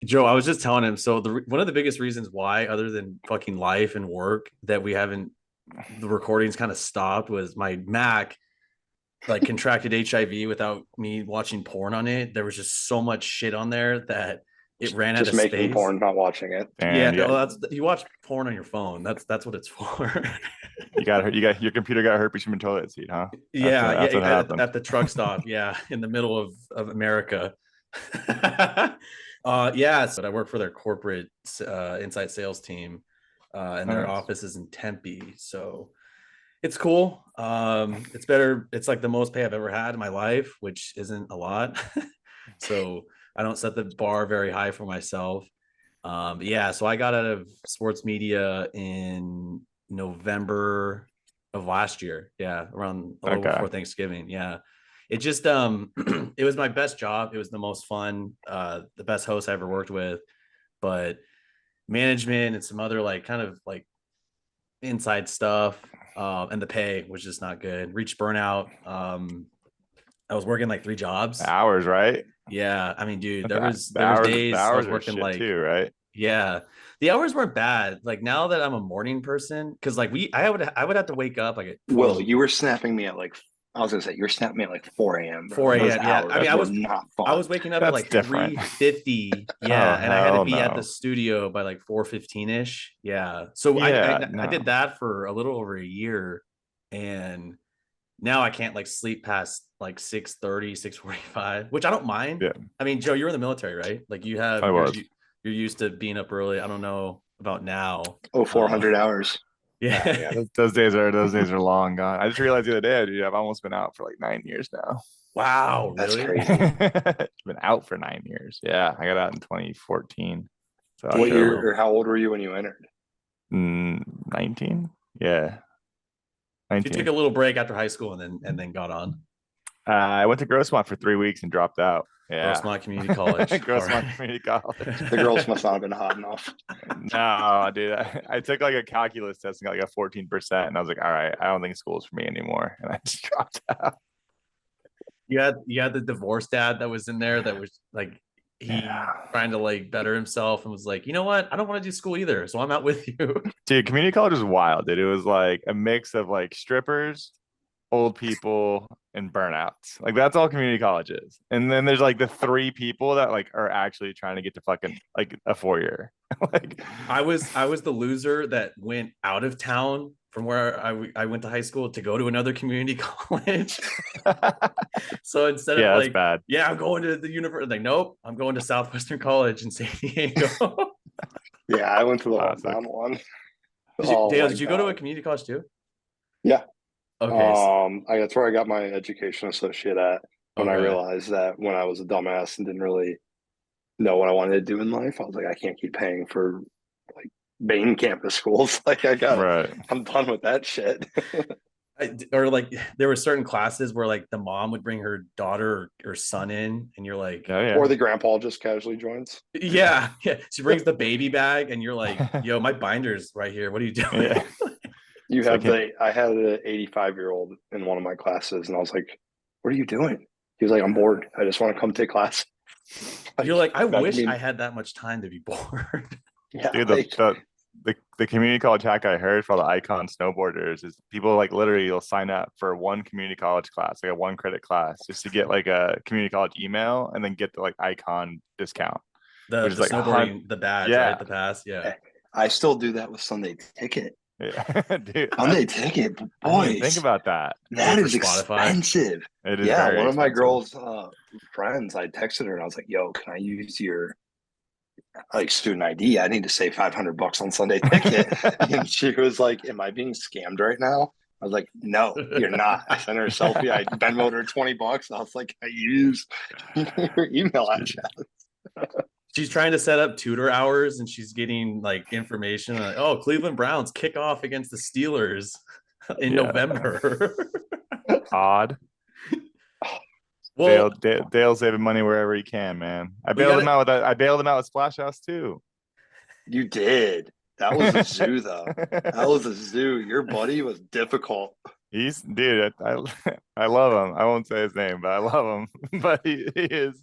Joe, I was just telling him. So one of the biggest reasons why, other than fucking life and work, that we haven't the recordings kind of stopped was my Mac like contracted HIV without me watching porn on it. There was just so much shit on there that it ran out Just of making space. porn, not watching it. Yeah, And well, that's you watch porn on your phone. That's what it's for. you got your computer got herpes from a toilet seat, huh? Yeah, That's what yeah, happened. at the truck stop. Yeah, in the middle of America. Yeah, so I work for their corporate inside sales team, and their Nice. office is in Tempe. So it's cool. It's better. It's like the most pay I've ever had in my life, which isn't a lot. So I don't set the bar very high for myself. Yeah, so I got out of sports media in November of last year. Yeah, around a little Okay. before Thanksgiving. Yeah. It just it was my best job. It was the most fun, the best host I ever worked with, but management and some other like kind of like inside stuff, and the pay was just not good. Reached burnout. I was working like three The jobs. hours, right? Yeah, I mean, dude, there The, was the there was hours, the days I was hours are working shit like too, right? yeah. The hours weren't bad. Like now that I'm a morning person, because like I would have to wake up like at Will, 12, you were snapping me at like, I was gonna say, you were snapping me at like 4 a.m., bro. 4 Those a.m. Yeah. I mean, hours That were not I fun. was waking up at that's like different. 3:50. Oh Yeah. And I had to hell be at the no. studio by like 4:15-ish. Yeah. So Yeah, I no. did that for a little over a year. And now I can't like sleep past like 6:30, 6:45, which I don't mind. Yeah, I mean, Joe, you're in the military, right? Like I was. you're used to being up early. I don't know about now. Oh, 400 hours. Yeah, Yeah. yeah. Those days are long gone. I just realized the other day, dude, I've almost been out for like 9 years now. Wow, That's really? crazy. Been out for 9 years. Yeah, I got out in 2014. So What year October. Damn. or how old were you when you entered? 19. Yeah, You took 19. a little break after high school and then got on I went to Grossmont for 3 weeks and dropped out. Yeah, Grossmont Community College. All Grossmont right. Community College. The girls must not have been hot enough. No, dude, I took like a calculus test and got like a 14%, and I was like, all right, I don't think school's for me anymore, and I just dropped out. You had the divorced dad that was in there that was like he Yeah. trying to like better himself and was like, you know what? I don't want to do school either, so I'm out with you. Dude, community college was wild, dude. It was like a mix of like strippers, old people, and burnouts. Like that's all community college is. And then there's like the three people that like are actually trying to get to fucking like a 4 year. Like I was the loser that went out of town from where I went to high school to go to another community college. So instead of yeah, that's like, bad. yeah, I'm going to the university, like, nope, I'm going to Southwestern College in San Diego. Yeah, I went to the Classic. hometown one. Oh Dale, my did you go to a God. community college too? Yeah. Okay. That's where I got my education associate at when I Okay. realized that when I was a dumbass and didn't really know what I wanted to do in life. I was like, I can't keep paying for like main campus schools. Like Right. I'm done with that shit. Or like there were certain classes where like the mom would bring her daughter or son in, and you're like, Yeah, yeah. Or the grandpa just casually joins. yeah, yeah. She brings the baby bag, and you're like, yo, my binder's right here. What are you doing? Yeah. You So I have can I had an 85-year-old in one of my classes, and I was like, what are you doing? He was like, I'm bored. I just want to come take class. You're Like, like, I I wish I mean, had that much time to be bored. yeah, dude, like, the community college hack I heard for all the icon snowboarders is people like literally will sign up for one community college class, like a one credit class, just to get like a community college email and then get the like icon discount, the which is the like snowboarding, the badge, right? yeah, The pass, yeah. I still do that with Sunday Ticket. yeah. Dude, Sunday Ticket, I didn't even think boys, about that. Oh, that for is Spotify. expensive. It is Yeah, very one of my expensive. girls' friends, I texted her and I was like, "Yo, can I use your like student ID? I need to save $500 on Sunday Ticket." And she was like, "Am I being scammed right now?" I was like, "No, you're not." I sent her a selfie. I Venmoed her $20. I was like, "I use your email address." She's trying to set up tutor hours, and she's getting like information like, oh, Cleveland Browns kick off against the Steelers in Yeah, November. odd. Well, Dale's saving money wherever he can, man. I we bailed got him it. out with that. I bailed him out with Splash House too. You did. That was a zoo, though. That was a zoo. Your buddy was difficult. Dude. I love him. I won't say his name, but I love him. But he is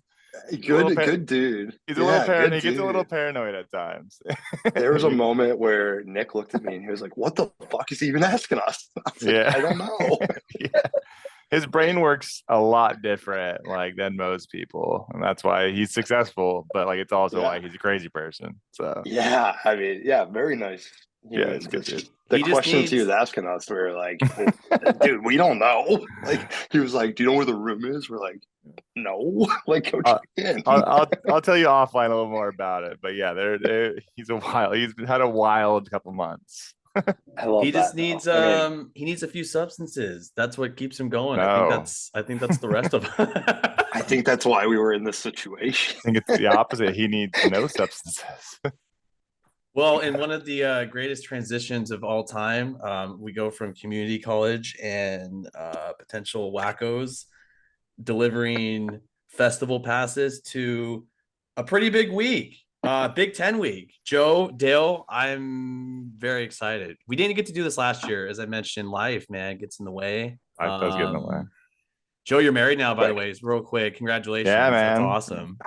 Good dude. He's a little Good paranoid. He gets a little dude. paranoid at times. There was a moment where Nick looked at me and he was like, "What the fuck is he even asking us?" I was like, Yeah. "I don't know." Yeah. His brain works a lot different like than most people. And that's why he's successful. But like it's also Yeah. why he's a crazy person. So Yeah. I mean, yeah, very nice yeah, human. it's good, dude. The He just questions he was needs asking us were like, dude, we don't know. Like he was like, "Do you know where the room is?" We're like, "No." Like, go check I'll, in. I'll tell you offline a little more about it. But yeah, he's had a wild couple months. I he love just that though. needs I mean, he needs a few substances. That's what keeps him going. No, I think that's the rest of I think that's why we were in this situation. I think it's the opposite. He needs no substances. Well, in one of the greatest transitions of all time, we go from community college and potential wackos delivering festival passes to a pretty big week, Big Ten week. Joe, Dale, I'm very excited. We didn't get to do this last year, as I mentioned. Life, man, gets in the way. Life does get in the way. Joe, you're married now, by the Quick, way. Real quick, Yeah, congratulations. That's man. awesome.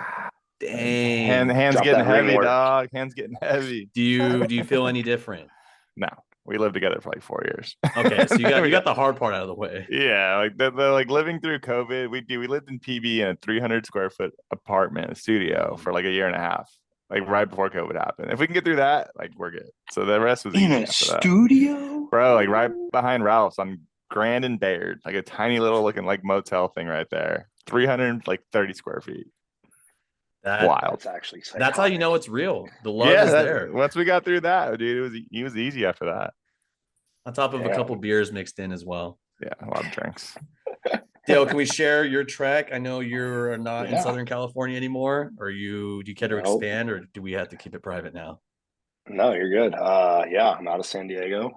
Dang. Hands drop getting that ring heavy, work. dog. Hands getting heavy. Do you feel any different? No, we lived together for like 4 years. Okay, so We you got the hard part out of the way. yeah, like the like living through COVID. We lived in PB in a 300 square foot apartment, a studio for like a year and a half, like right before COVID happened. If we can get through that, like we're good. So the rest was In easy a after that, studio? bro. Like right behind Ralph's on Grand and Baird, like a tiny little looking like motel thing right there. 330 square feet. That Wild. That's actually that's how you know psychotic. it's real. The love Yeah, is there. once we got through that, dude, he was easy after that. On top of a Damn. couple beers mixed in as well. Yeah, a lot of drinks. Dale, can we share your trek? I know you're not in Yeah. Southern California anymore. Do you care to Nope. expand, or do we have to keep it private now? No, you're good. Yeah, I'm out of San Diego.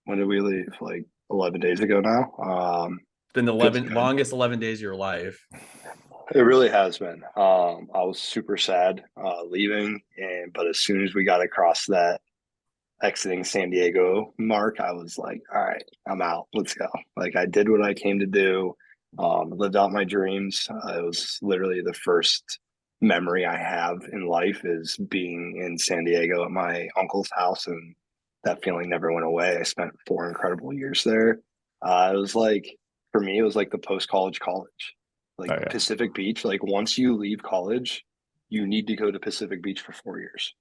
When did we leave? Like 11 days ago now. It's been the Feels 11 good. longest 11 days of your life. It really has been. I was super sad leaving, but as soon as we got across that exiting San Diego mark, I was like, all right, I'm out. Let's go. Like I did what I came to do. Lived out my dreams. It was literally the first memory I have in life is being in San Diego at my uncle's house, and that feeling never went away. I spent 4 incredible years there. It was like for me, it was like the post college, Oh like yeah. Pacific Beach. Like once you leave college, you need to go to Pacific Beach for 4 years.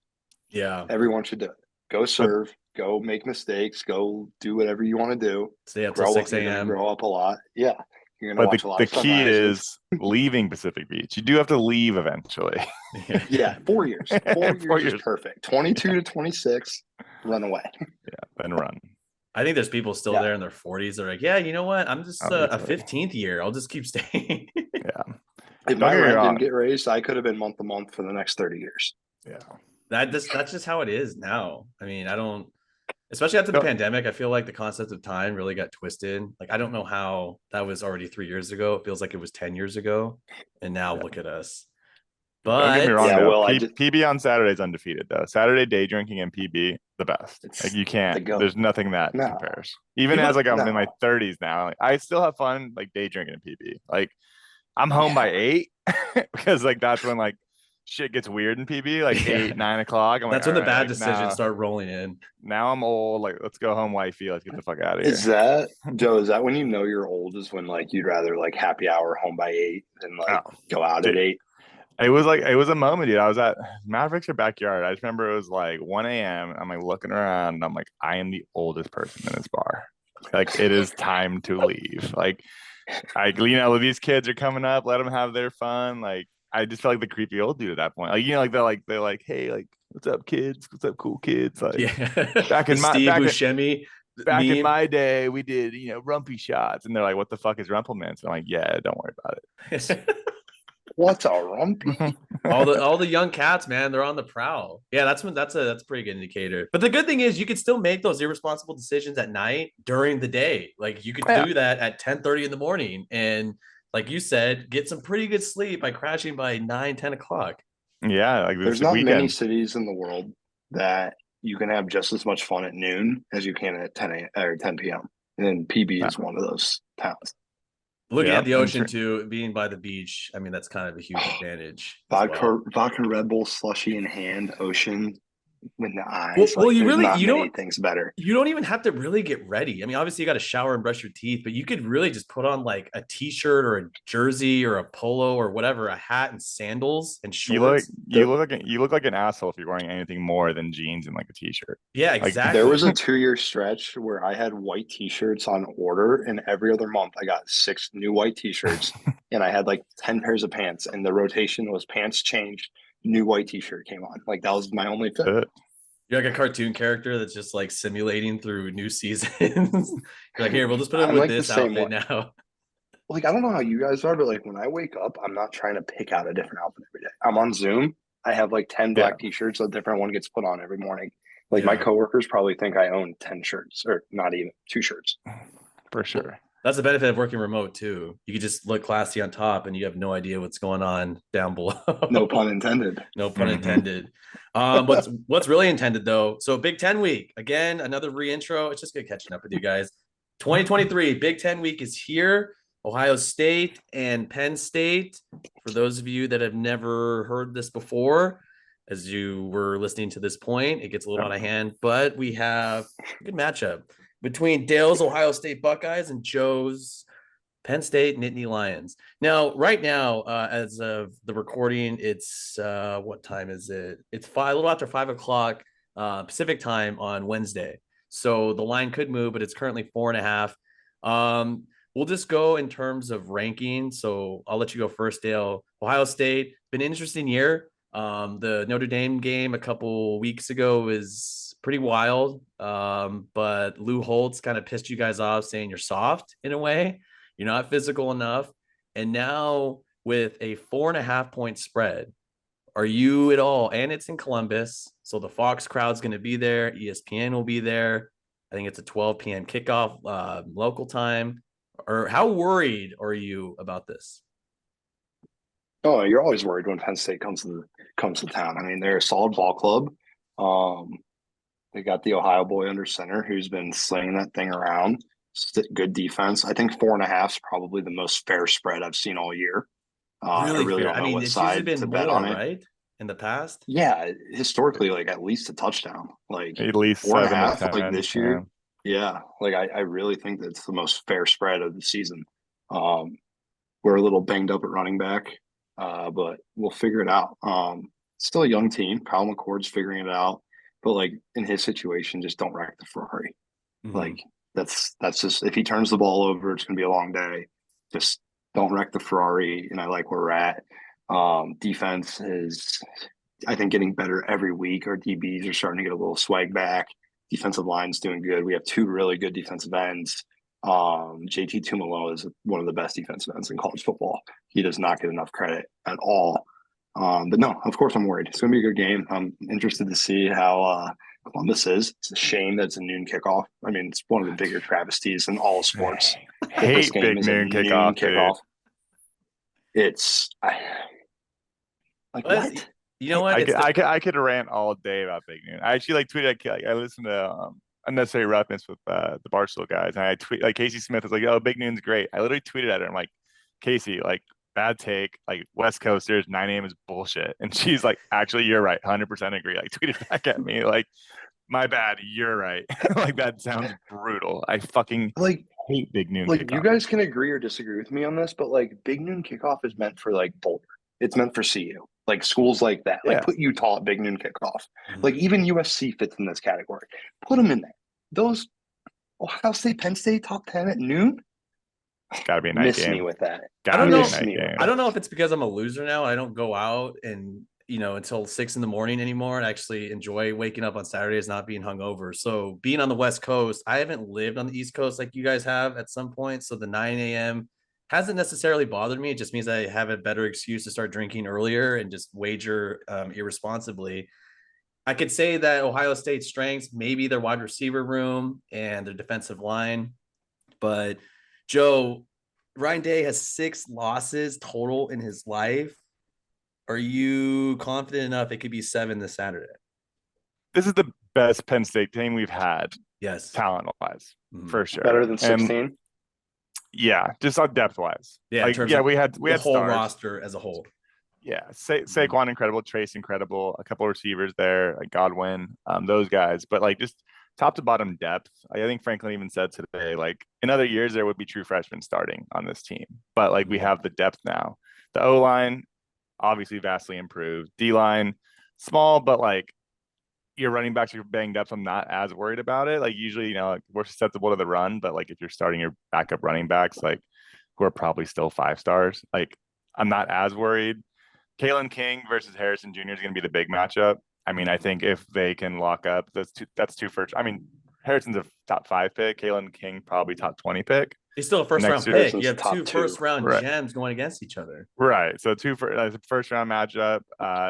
Yeah. Everyone should do it. Go But serve, go make mistakes, go do whatever you want to do. Stay up till 6 You're going to a.m. grow up a lot. Yeah. You're going to but watch a lot the of key sunrises. is leaving Pacific Beach. You do have to leave eventually. Yeah. 4 years. 4 years 4 years. is perfect. 22 to 26, run away. Yeah, then run. I think there's people still Yeah. there in their 40s. They're like, yeah, you know what? I'm just a Easily. 15th year. I'll just keep staying. Yeah. If Don't my get me rent wrong. didn't get raised, I could have been month to month for the next 30 years. Yeah. That's just how it is now. I mean, I don't, especially after the Don't- pandemic, I feel like the concept of time really got twisted. Like, I don't know how that was already 3 years ago. It feels like it was 10 years ago. And now Yeah. look at us. Don't get me But wrong Yeah, though. well, PB on Saturday is undefeated though. Saturday day drinking and PB the best. It's Like you the can't. goat. There's nothing that No. compares. Even People- as like I'm in my No. 30s now, like, I still have fun like day drinking and PB. Like I'm home by 8 because like that's when like shit gets weird in PB. Like Yeah. 8, 9 o'clock. I'm that's like, when the all right, bad like, decisions start rolling in. now I'm old. Like let's go home, wifey. Let's get the fuck out of here. Is that, Joe, is that when you know you're old is when like you'd rather like happy hour home by 8 than like Oh, go out dude. at 8? It was a moment, dude. I was at Maverick's backyard. I just remember it was like 1 a.m. I'm like looking around and I'm like, I am the oldest person in this bar. Like it is time to leave. Like these kids are coming up, let them have their fun. Like I just felt like the creepy old dude at that point. Like they're like, hey, like, what's up, kids? What's up, cool kids? Like Yeah. back in my Steve back in, Buscemi back in meme. my day, we did, rumpy shots. And they're like, what the fuck is Rumplemans? I'm like, yeah, don't worry about it. What's a rumpy? all the young cats, man, they're on the prowl. Yeah, that's a pretty good indicator. But the good thing is you could still make those irresponsible decisions at night during the day. Like you could do that at 10:30 in the morning, and like you said, get some pretty good sleep by crashing by 9-10 o'clock. Yeah, like There's this not many weekend. cities in the world that you can have just as much fun at noon as you can at 10 p.m. And PB is one of those towns. Looking Yeah. at the ocean too, being by the beach, I mean, that's kind of a huge advantage as well. Vodka Red Bull, slushy in hand, ocean with the Well, eyes. well, Like you there's really not many things better. you don't even have to really get ready. I mean, obviously you got to shower and brush your teeth, but you could really just put on like a t-shirt or a jersey or a polo or whatever, a hat and sandals and shorts. You look like an asshole if you're wearing anything more than jeans and like a t-shirt. Yeah, Like There exactly. was a 2-year stretch where I had white t-shirts on order, and every other month I got 6 new white t-shirts, and I had like 10 pairs of pants, and the rotation was pants changed, new white t-shirt came on. Like that was my only fit. You're like a cartoon character that's just like simulating through new seasons. You're like, here, we'll just put him I'm with like the this same outfit way. now. Like I don't know how you guys are, but like when I wake up, I'm not trying to pick out a different outfit every day. I'm on Zoom. I have like 10 Yeah, black t-shirts, a different one gets put on every morning. Like my Yeah. coworkers probably think I own 10 shirts, or not even 2 shirts. for sure. That's the benefit of working remote too. You could just look classy on top and you have no idea what's going on down below. No pun intended. No pun Mhm. intended. What's really intended though? So Big Ten week again, another reintro. It's just good catching up with you guys. 2023 Big Ten week is here. Ohio State and Penn State. For those of you that have never heard this before, as you were listening to this point, it gets a little out of hand, but we have a good matchup between Dale's Ohio State Buckeyes and Joe's Penn State Nittany Lions. Now, right now, as of the recording, it's what time is it? It's a little after 5 o'clock Pacific time on Wednesday. So the line could move, but it's currently 4.5. We'll just go in terms of ranking. So I'll let you go first, Dale. Ohio State, been an interesting year. The Notre Dame game a couple weeks ago was pretty wild. But Lou Holtz kind of pissed you guys off saying you're soft in a way. You're not physical enough. And now with a 4.5 point spread, are you at all? And it's in Columbus. So the Fox crowd's going to be there. ESPN will be there. I think it's a 12 p.m. kickoff local time. Or how worried are you about this? Oh, you're always worried when Penn State comes to town. I mean, they're a solid ball club. They got the Ohio boy under center who's been slinging that thing around. Good defense. I think 4.5 is probably the most fair spread I've seen all year. I Really really fair. don't I know mean, what it's usually side been to bet more, on it. right? In the past. Yeah, historically, like at least a touchdown. Like At least 4.5, 7 to 10. like this year. Yeah, like I really think that's the most fair spread of the season. We're a little banged up at running back, but we'll figure it out. Still a young team. Kyle McCord's figuring it out, but like in his situation, just don't wreck the Ferrari. Mm-hmm. Like that's just if he turns the ball over, it's gonna be a long day. Just don't wreck the Ferrari. And I like where we're at. Defense is, I think, getting better every week. Our DBs are starting to get a little swag back. Defensive line's doing good. We have 2 really good defensive ends. JT Tumalo is one of the best defensive ends in college football. He does not get enough credit at all. But no, of course I'm worried. It's going to be a good game. I'm interested to see how Columbus is. It's a shame that it's a noon kickoff. I mean, it's one of the bigger travesties in all sports. Hate big noon kickoff. It's what? You know what? I could rant all day about big noon. I actually tweeted. I listened to Unnecessary Roughness with the Barstool guys, and I tweet Casey Smith was like, "Oh, big noon's great." I literally tweeted at her. I'm like, "Casey, like bad take. Like West Coasters 9 a.m. is bullshit." And she's like, "Actually, you're right. 100% agree." Like tweeted back at me like, "My bad. You're right." Like that sounds brutal. I fucking hate big noon. Like kickoff. You guys can agree or disagree with me on this, but like big noon kickoff is meant for like Boulder. It's meant for CU, like schools like that. Yeah. Like put Utah at big noon kickoff. Like even USC fits in this category. Put them in there. Those Ohio State, Penn State top 10 at noon. Gotta be a night Miss game. me with that. I don't know. I don't know if it's because I'm a loser now. I don't go out and until 6 in the morning anymore, and actually enjoy waking up on Saturdays not being hungover. So being on the West Coast, I haven't lived on the East Coast like you guys have at some point. So the 9 a.m. hasn't necessarily bothered me. It just means I have a better excuse to start drinking earlier and just wager irresponsibly. I could say that Ohio State's strengths, maybe their wide receiver room and their defensive line. But Joe, Ryan Day has 6 losses total in his life. Are you confident enough it could be 7 this Saturday? This is the best Penn State team we've had. Yes. Talent-wise, for sure. Better than 16? Yeah, just on depth wise. Yeah, in Like, terms yeah, of we had the whole stars. roster as a whole. Yeah, Saquon incredible, Trace incredible, a couple of receivers there, like Godwin, those guys. But like just top to bottom depth. I think Franklin even said today, like in other years there would be true freshmen starting on this team, but like we have the depth now. The O line obviously vastly improved. D line small, but like your running backs are banged up, so I'm not as worried about it. Like usually, like we're susceptible to the run, but like if you're starting your backup running backs, like who are probably still 5 stars, like I'm not as worried. Kalen King versus Harrison Jr. is going to be the big matchup. I mean, I think if they can lock up, that's two first. I mean, Harrison's a top 5 pick. Kalen King probably top 20 pick. He's still a first round pick. Harrison's You have top 2 2. first round Right. gems going against each other. Right. So first round matchup.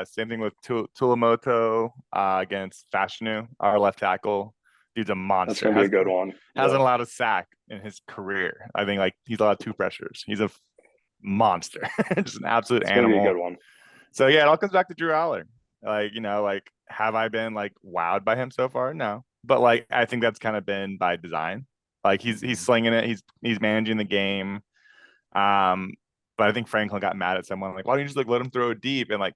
Same thing with Tulamoto against Fashanu, our left tackle. Dude's a monster. That's gonna be a good one. Hasn't allowed a sack in his career. I think like he's allowed 2 pressures. He's a monster. Just an absolute animal. Gonna be a good one. So yeah, it all comes back to Drew Aller. Like, like have I been like wowed by him so far? No. But like I think that's kind of been by design. Like he's slinging it, he's managing the game. But I think Franklin got mad at someone like, why don't you just like let him throw it deep? And like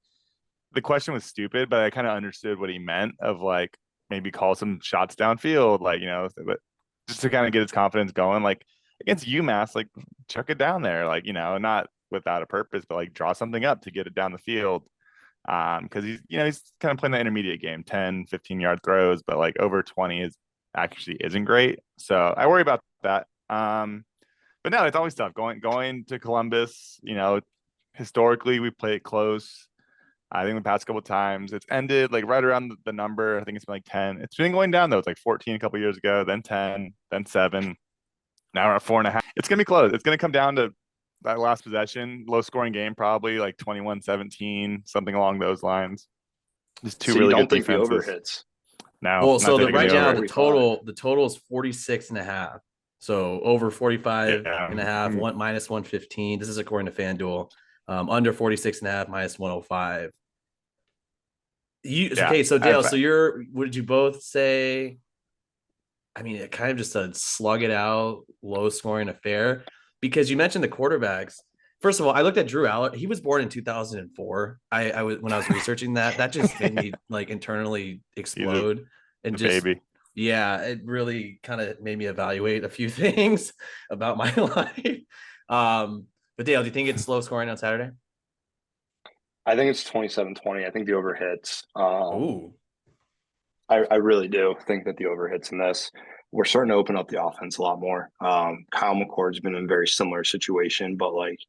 the question was stupid, but I kind of understood what he meant of like maybe call some shots downfield, like, but just to kind of get his confidence going. Like against UMass, like chuck it down there, like, not without a purpose, but like draw something up to get it down the field. Because he's kind of playing the intermediate game, 10, 15-yard throws, but like over 20 actually isn't great. So I worry about that. But no, it's always tough going to Columbus. Historically we play it close. I think the past couple of times it's ended like right around the number. I think it's been like 10. It's been going down though. It's like 14 a couple of years ago, then 10, then 7. Now we're at 4.5. It's gonna be close. It's gonna come down to that last possession, low scoring game, probably like 21-17, something along those lines. Just two really good defenses. You don't think the over hits? No. Well, so right now the total is 46.5. So over 45.5, minus 115. This is according to FanDuel. Under 46.5, minus 105. Okay, so Dale, would you both say? I mean, it kind of just a slug it out, low scoring affair, because you mentioned the quarterbacks. First of all, I looked at Drew Aller. He was born in 2004. I was when I was researching that just made me like internally explode and just baby. Yeah, it really kind of made me evaluate a few things about my life. But Dale, do you think it's low scoring on Saturday? I think it's 27-20. I think the over hits. Ooh. I really do think that the over hits in this. We're starting to open up the offense a lot more. Kyle McCord's been in a very similar situation, but like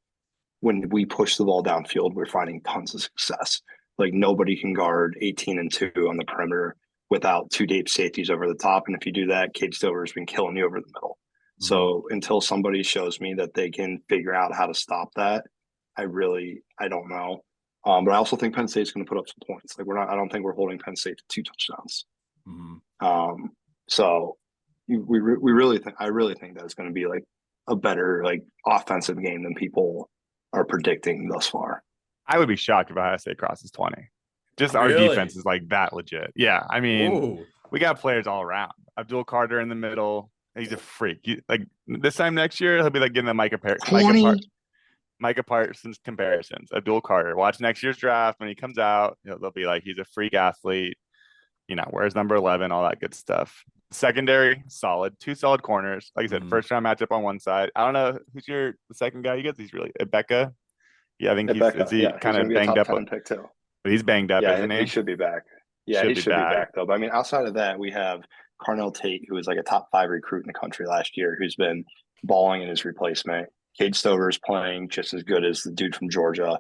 when we push the ball downfield, we're finding tons of success. Like nobody can guard 18-2 on the perimeter without 2 deep safeties over the top. And if you do that, Cade Stover's been killing you over the middle. Mm-hmm. So until somebody shows me that they can figure out how to stop that, I don't know. But I also think Penn State's going to put up some points. Like I don't think we're holding Penn State to 2 touchdowns. Mm-hmm. So I really think that it's going to be like a better like offensive game than people are predicting thus far. I would be shocked if Ohio State crosses 20. Just our defense is like that legit. Yeah, I mean, we got players all around. Abdul Carter in the middle. He's a freak. Like this time next year, he'll be like getting the Micah Parsons comparisons. Abdul Carter. Watch next year's draft when he comes out. They'll be like, he's a freak athlete. Where's number 11? All that good stuff. Secondary, solid. 2 solid corners. Like I said, first round matchup on one side. I don't know who's the second guy you get. He's really Ibeka. Yeah, I think he's kind of banged up. Pick too. But he's banged up, isn't he? He should be back. Yeah, he should be back though. But I mean, outside of that, we have Carnell Tate, who was like a top 5 recruit in the country last year, who's been balling in his replacement. Cade Stover is playing just as good as the dude from Georgia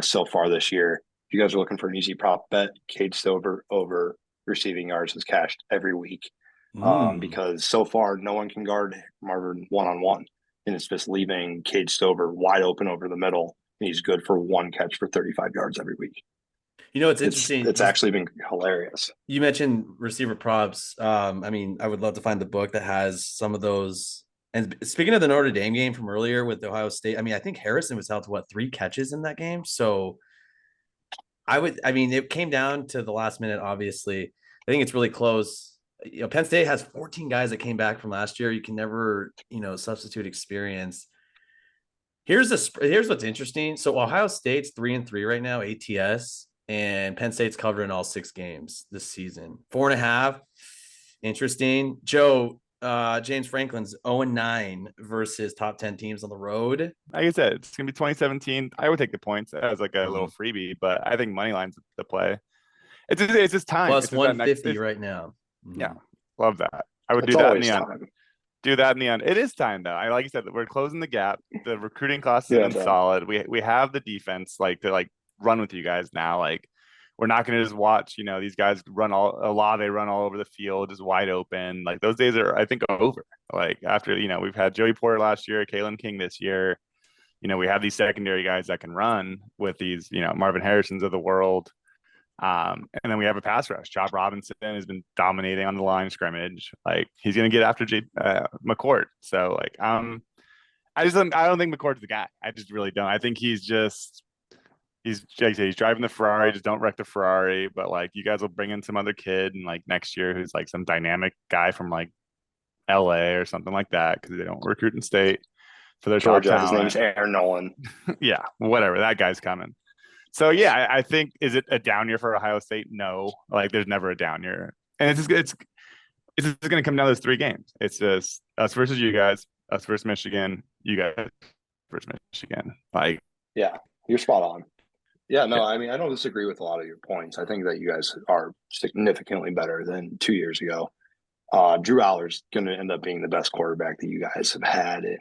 so far this year. If you guys are looking for an easy prop bet, Cade Stover over receiving yards is cashed every week. Because so far no one can guard Marvin one-on-one, and it's just leaving Cade Stover wide open over the middle, and he's good for 1 catch for 35 yards every week. It's interesting. It's actually been hilarious. You mentioned receiver props. I mean, I would love to find the book that has some of those. And speaking of the Notre Dame game from earlier with Ohio State, I mean, I think Harrison was held to 3 catches in that game. So it came down to the last minute, obviously. I think it's really close. Penn State has 14 guys that came back from last year. You can never, substitute experience. Here's what's interesting. So Ohio State's 3-3 right now, ATS, and Penn State's covering all 6 games this season. 4.5. Interesting. Joe, James Franklin's 0-9 versus top 10 teams on the road. Like I said, it's gonna be 2017. I would take the points as like a little freebie, but I think money line's the play. It's just time. Plus it's just 150 right now. Yeah, love that. I would It's do that in always the end. time. Do that in the end. It is time though. Like you said, we're closing the gap. The recruiting class has been solid. We have the defense to run with you guys now. Like we're not going to just watch, these guys run they run all over the field, just wide open. Like those days are, I think, over. Like after, we've had Joey Porter last year, Kalen King this year. We have these secondary guys that can run with these, Marvin Harrisons of the world. And then we have a pass rush. Chop Robinson has been dominating on the line of scrimmage. Like he's going to get after McCourt. So I don't think McCourt's the guy. I just really don't. I think he's driving the Ferrari. Just don't wreck the Ferrari. But you guys will bring in some other kid and next year who's some dynamic guy from LA or something like that, because they don't recruit in state for their Georgia. top his name's Aaron Nolan. Yeah, whatever. That guy's coming. So yeah, I think, is it a down year for Ohio State? No, there's never a down year, and it's just going to come down to those 3 games. It's just us versus you guys, us versus Michigan, you guys versus Michigan. Yeah, you're spot on. Yeah, no, I mean, I don't disagree with a lot of your points. I think that you guys are significantly better than 2 years ago. Drew Aller's going to end up being the best quarterback that you guys have had in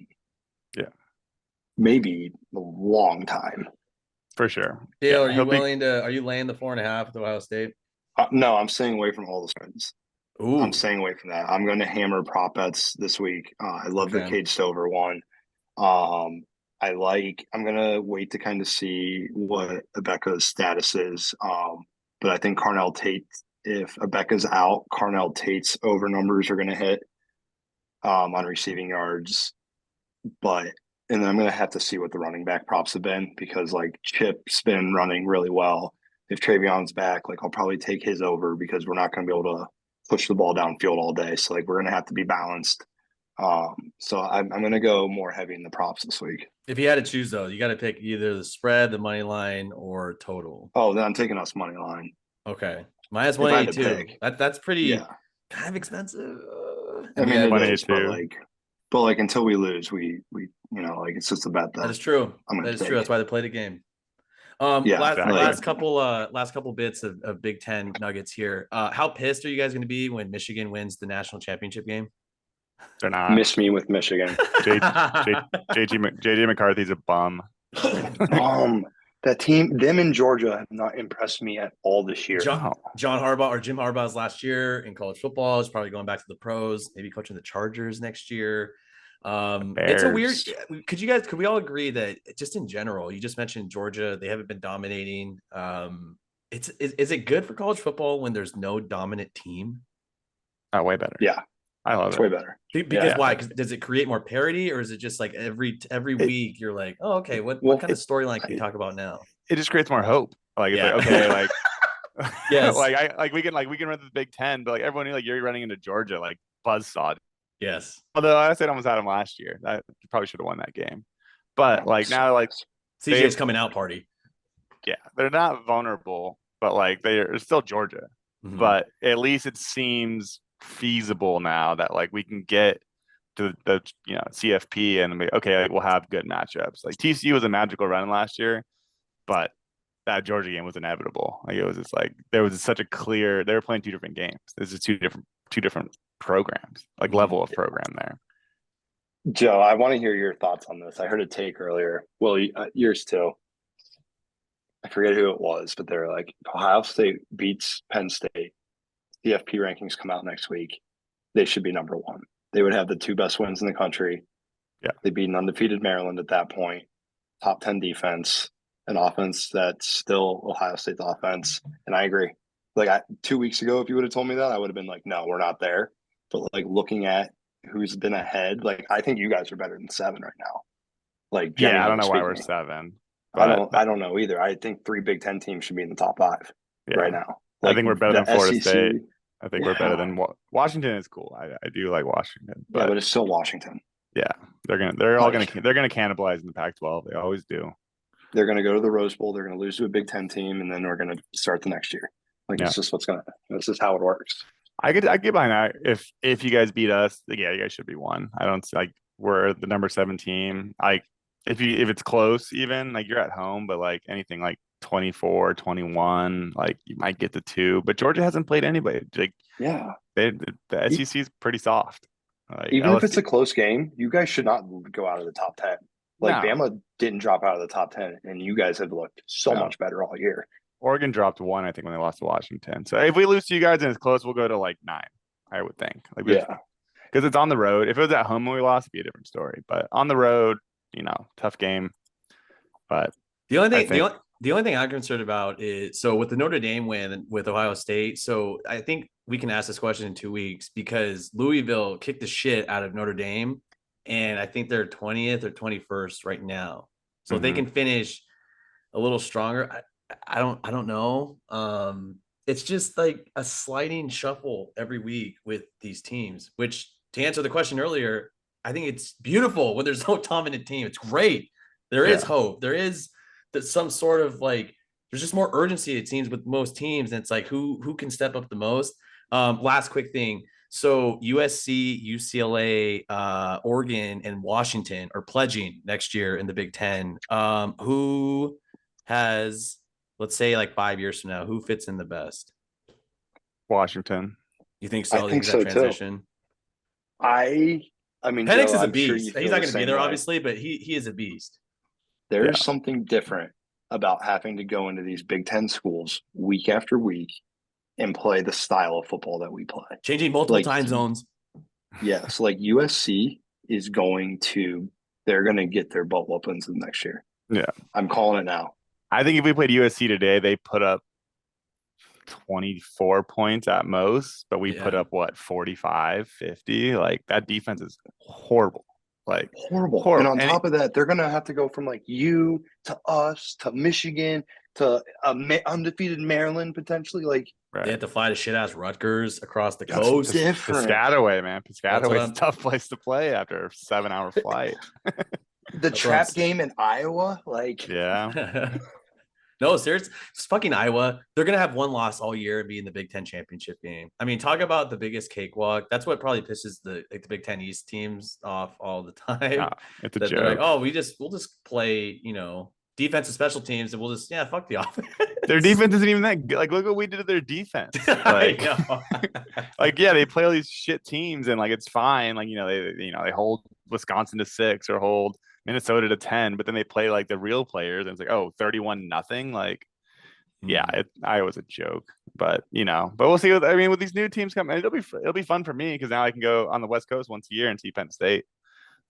maybe a long time. For sure. Dale, are you laying the 4.5 with Ohio State? No, I'm staying away from all the spreads. Ooh. I'm staying away from that. I'm going to hammer prop bets this week. I love the Cade Stover one. I'm going to wait to kind of see what Abeka's status is. But I think Carnell Tate, if Abeka's out, Carnell Tate's over numbers are going to hit on receiving yards. And then I'm going to have to see what the running back props have been, because Chip's been running really well. If Travion's back, I'll probably take his over, because we're not going to be able to push the ball downfield all day. So we're going to have to be balanced. So I'm going to go more heavy in the props this week. If you had to choose though, you got to pick either the spread, the money line, or total. Oh, then I'm taking us money line. Okay. Minus 182. That's pretty kind of expensive. I mean, it is, but until we lose, we it's just a bet that is true. That is true. That's why they play the game. Last couple bits of Big Ten nuggets here. How pissed are you guys going to be when Michigan wins the national championship game? They're not. Miss me with Michigan. JJ McCarthy's a bum. That team, them in Georgia, have not impressed me at all this year. John Harbaugh or Jim Harbaugh's last year in college football is probably going back to the pros, maybe coaching the Chargers next year. It's a weird. Could we all agree that just in general, you just mentioned Georgia, they haven't been dominating. Is it good for college football when there's no dominant team? Oh, way better. Yeah. I love it. Way better. Because why? Because does it create more parity, or is it just every week you're like, oh, okay, what kind of storyline can we talk about now? It just creates more hope. Yes. We can run the Big Ten, but everyone knew you're running into Georgia buzzsaw. Yes. Although I said almost had them last year, that probably should have won that game. But now CJ's coming out party. Yeah, they're not vulnerable, but they're still Georgia. Mm-hmm. But at least it seems feasible now that we can get to the CFP and we'll have good matchups. TCU was a magical run last year, but that Georgia game was inevitable. It was just there was such a clear, they were playing 2 different games. This is two different programs, level of program there. Joe, I want to hear your thoughts on this. I heard a take earlier. Well, yours too. I forget who it was, but they're Ohio State beats Penn State. CFP rankings come out next week. They should be number 1. They would have the 2 best wins in the country. Yeah. They beat an undefeated Maryland at that point. Top 10 defense, an offense that's still Ohio State's offense. And I agree. 2 weeks ago, if you would have told me that, I would have been no, we're not there. But looking at who's been ahead, I think you guys are better than 7 right now. I don't know why we're 7. I don't know either. I think 3 Big Ten teams should be in the top 5 right now. I think we're better than Florida State. I think we're better than Washington is cool. I do like Washington, but it's still Washington. Yeah, they're gonna cannibalize in the Pac-12. They always do. They're gonna go to the Rose Bowl. They're gonna lose to a Big Ten team, and then we're gonna start the next year. Like it's just this is how it works. I get behind that. If you guys beat us, yeah, you guys should be one. I don't like we're the number 7 team. Like if it's close, even like you're at home, but like anything like 24-21, like you might get the 2. But Georgia hasn't played anybody. Like the SEC is pretty soft. Like, even if it's a close game, you guys should not go out of the top 10. Like Bama didn't drop out of the top 10, and you guys have looked so much better all year. Oregon dropped 1, I think, when they lost to Washington. So if we lose to you guys and it's close, we'll go to like 9, I would think. Like, because it's on the road. If it was at home when we lost, it'd be a different story. But on the road, tough game. But the only thing I'm concerned about is, so with the Notre Dame win with Ohio State, so I think we can ask this question in 2 weeks, because Louisville kicked the shit out of Notre Dame, and I think they're 20th or 21st right now. So if they can finish a little stronger, I don't know. It's just like a sliding shuffle every week with these teams, which, to answer the question earlier, I think it's beautiful when there's no dominant team. It's great. There is hope. There is some sort of like, there's just more urgency, it seems, with most teams. And it's like, who can step up the most? Last quick thing. So USC, UCLA, Oregon, and Washington are pledging next year in the Big Ten. Who has, let's say like 5 years from now, who fits in the best? Washington. You think so? I think so transition? Too. I mean, Penix Joe, is a I'm sure beast. He's not going to be there, obviously, but he is a beast. There is something different about having to go into these Big Ten schools week after week and play the style of football that we play. Changing multiple time zones. Yes, like USC is they're going to get their butt whoopings in the next year. Yeah. I'm calling it now. I think if we played USC today, they put up 24 points at most, but we put up 45, 50. Like that defense is horrible. Like horrible. And on top of that, they're going to have to go from like you to us to Michigan to undefeated Maryland potentially. Like they have to fly to shit ass Rutgers across the coast. Piscataway, man. Piscataway's a tough place to play after a 7-hour flight. The trap game in Iowa, like no, seriously, it's fucking Iowa. They're gonna have one loss all year and be in the Big Ten championship game. I mean, talk about the biggest cakewalk. That's what probably pisses the Big Ten East teams off all the time. It's a joke. Like, oh, we'll just play, defense and special teams, and we'll just fuck the offense. Their defense isn't even that good. Like, look what we did to their defense. Like, they play all these shit teams, and like it's fine. Like, they hold Wisconsin to 6 or hold Minnesota to 10, but then they play like the real players, and it's like, 31-0. Like, Iowa's a joke, but we'll see. With these new teams coming, it'll be fun for me because now I can go on the West Coast once a year and see Penn State.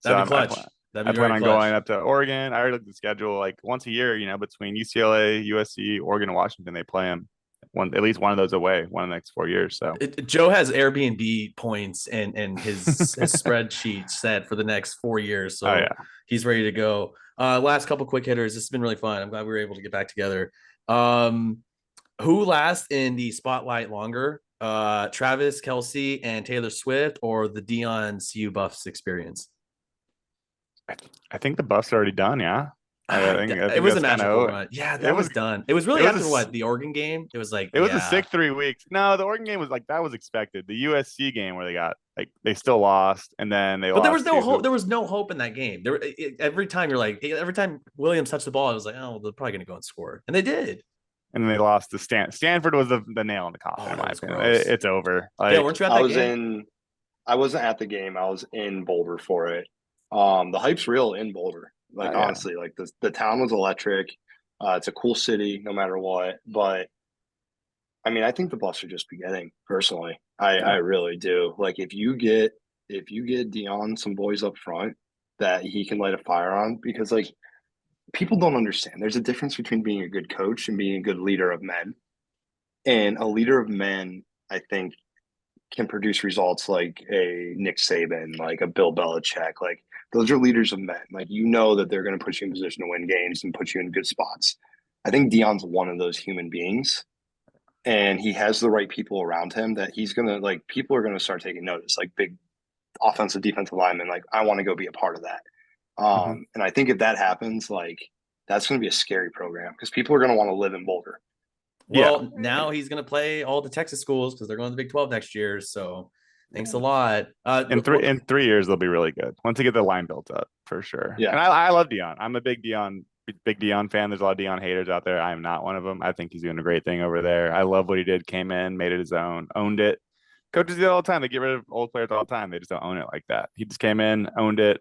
That'd be clutch. I plan on going up to Oregon. I already looked at the schedule, like once a year, between UCLA, USC, Oregon, and Washington, they play them at least one of those away one of the next 4 years. So Joe has Airbnb points and his spreadsheet set for the next 4 years. So he's ready to go. Last couple quick hitters. This has been really fun. I'm glad we were able to get back together. Who lasts in the spotlight longer? Travis Kelce and Taylor Swift, or the Deion CU Buffs experience? I think the Buffs are already done. Yeah. I think it was a magical run. Yeah, that was done. It was really after the Oregon game. It was like it was a sick 3 weeks. No, the Oregon game was like that was expected. The USC game where they got they still lost and then they. But there was no hope. There was no hope in that game. Every time every time Williams touched the ball, I was like, oh, well, they're probably going to go and score, and they did. And then they lost to Stanford was the nail in the coffin in my opinion. It's over. Like, weren't you at that game? I wasn't at the game. I was in Boulder for it. The hype's real in Boulder. Like, honestly, like the town was electric. It's a cool city no matter what. But I mean, I think the Buffs are just beginning, personally. I really do. Like if you get Deion some boys up front that he can light a fire on, because like people don't understand. There's a difference between being a good coach and being a good leader of men. And a leader of men, I think, can produce results like a Nick Saban, like a Bill Belichick. Like those are leaders of men. Like, that they're going to put you in position to win games and put you in good spots. I think Deion's one of those human beings. and he has the right people around him, that he's gonna like people are gonna start taking notice, like big offensive, defensive linemen. Like, I want to go be a part of that. And I think if that happens, like that's gonna be a scary program because people are gonna want to live in Boulder. Well, now he's going to play all the Texas schools because they're going to the Big 12 next year. So thanks a lot. In 3 years, they'll be really good once they get the line built up for sure. Yeah. And I love Deion. I'm a big Deion fan. There's a lot of Deion haters out there. I am not one of them. I think he's doing a great thing over there. I love what he did. Came in, made it his own, owned it. Coaches do it all the time. They get rid of old players all the time. They just don't own it like that. He just came in, owned it,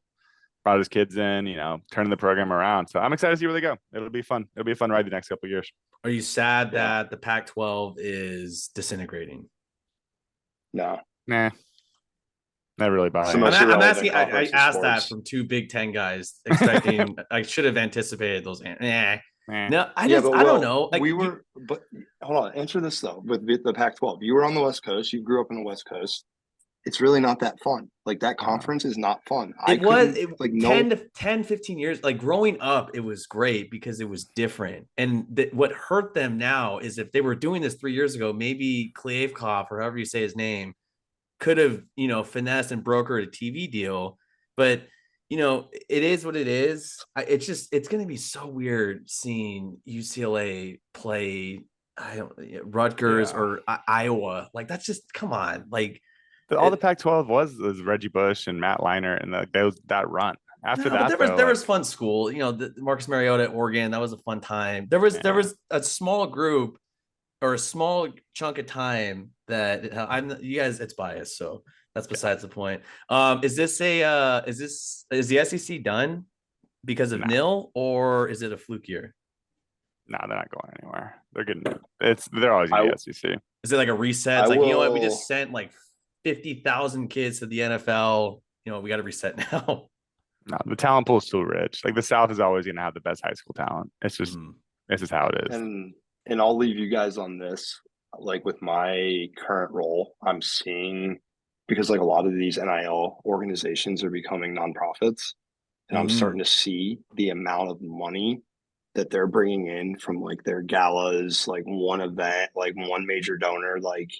brought his kids in, turning the program around. So I'm excited to see where they go. It'll be fun. It'll be a fun ride the next couple of years. Are you sad that the Pac-12 is disintegrating? No. Nah. Not really buying. I'm asking. I asked that from two Big Ten guys, expecting. I should have anticipated those. No, I don't know. Like, but hold on. Answer this though. With the Pac-12, you were on the West Coast. You grew up on the West Coast. It's really not that fun. Like, that conference is not fun. It was like 10 15 years. Like, growing up, it was great because it was different. And what hurt them now is if they were doing this 3 years ago, maybe Kliavkoff, or however you say his name, could have, finessed and brokered a TV deal. But, it is what it is. It's going to be so weird seeing UCLA play, Rutgers or Iowa. Like, that's just, come on. Like, all the Pac-12 was Reggie Bush and Matt Leinart and that run. After that, there was fun school. The Marcus Mariota at Oregon, that was a fun time. There was a small group or a small chunk of time that you guys, it's biased, so that's besides the point. Is the SEC done because of nil, or is it a fluke year? No, they're not going anywhere. They're getting they're always in the SEC. Is it like a reset? It's like, you know what, we just sent like 50,000 kids to the NFL. We got to reset now. No, the talent pool is too rich. Like, the South is always going to have the best high school talent. It's just this is how it is. And I'll leave you guys on this. Like, with my current role, I'm seeing, because like a lot of these NIL organizations are becoming nonprofits, and I'm starting to see the amount of money that they're bringing in from like their galas, like one event, like one major donor. Like,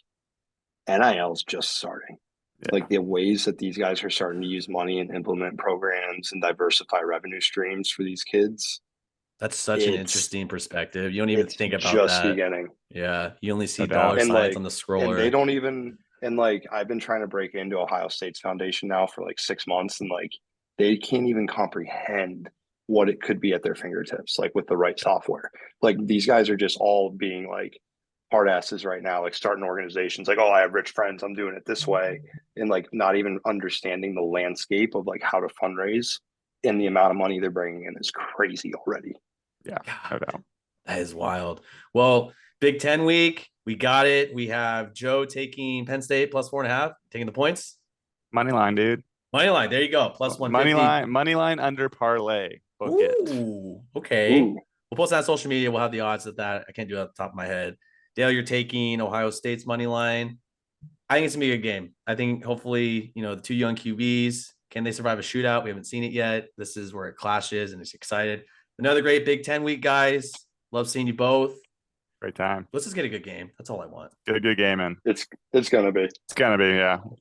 NIL is just starting. Yeah. Like, the ways that these guys are starting to use money and implement programs and diversify revenue streams for these kids. That's such an interesting perspective. You don't even think about just that. Beginning. Yeah. You only see dollar signs on the scroller. And they don't even, and like, I've been trying to break into Ohio State's foundation now for like 6 months, and like, they can't even comprehend what it could be at their fingertips, like with the right software. Like, these guys are just all being like hard asses right now, like starting organizations like, oh, I have rich friends, I'm doing it this way, and like not even understanding the landscape of like how to fundraise, and the amount of money they're bringing in is crazy already. Yeah, no doubt. That is wild. Well, Big Ten week, we got it. We have Joe taking Penn State plus 4.5, taking the points. Money line, dude. Money line. There you go. Plus 150. Money line under parlay. Book it. Okay. Ooh. We'll post that on social media. We'll have the odds of that. I can't do it off the top of my head. Dale, you're taking Ohio State's money line. I think it's gonna be a good game. I think hopefully, the two young QBs, can they survive a shootout? We haven't seen it yet. This is where it clashes, and it's excited. Another great Big Ten week, guys. Love seeing you both. Great time. Let's just get a good game. That's all I want. Get a good game in. It's gonna be. It's gonna be, yeah.